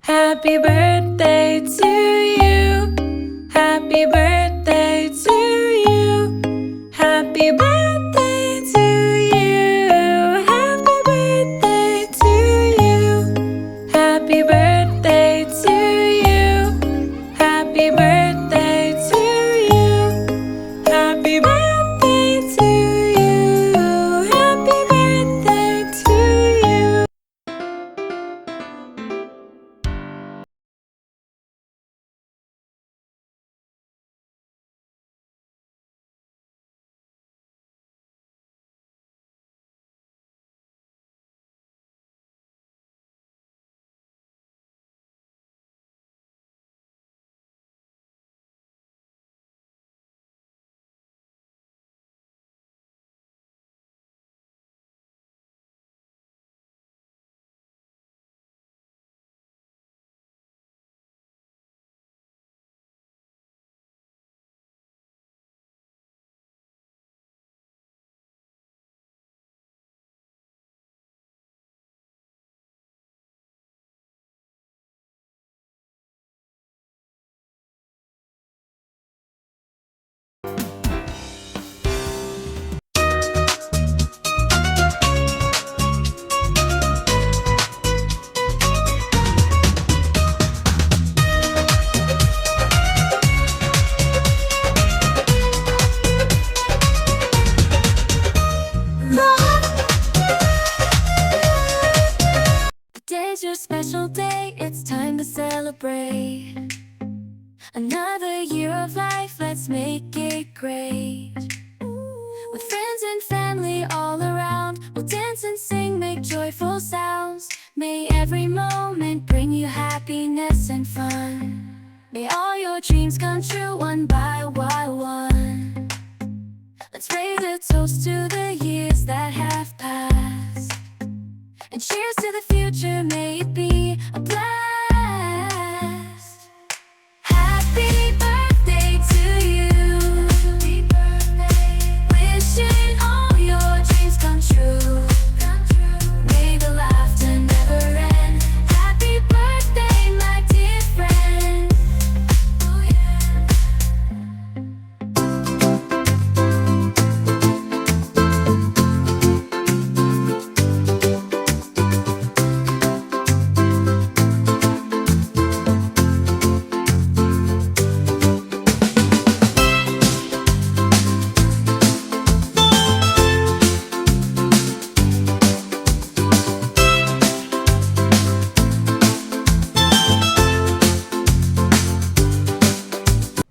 Happy birthday to you. Happy birthday to you. Happy birthday to you. Happy birthday to you. Happy birthday to you. Happy birthday to you. Happy birthday to you. Happy birthday to you. Today's your special day, it's time to celebrate. Another year of life, let's make it great. With friends and family all around, we'll dance and sing, make joyful sounds. May every moment bring you happiness and fun. May all your dreams come true one by one. Let's raise a toast to the years that have passed, and cheers to the future, may it be a blast. Happy birthday to you. Happy birthday. Wishing all your dreams come true. May the laughter never end. Happy birthday, my dear friend. Oh yeah.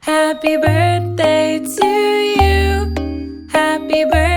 Happy birthday to you. Happy birthday.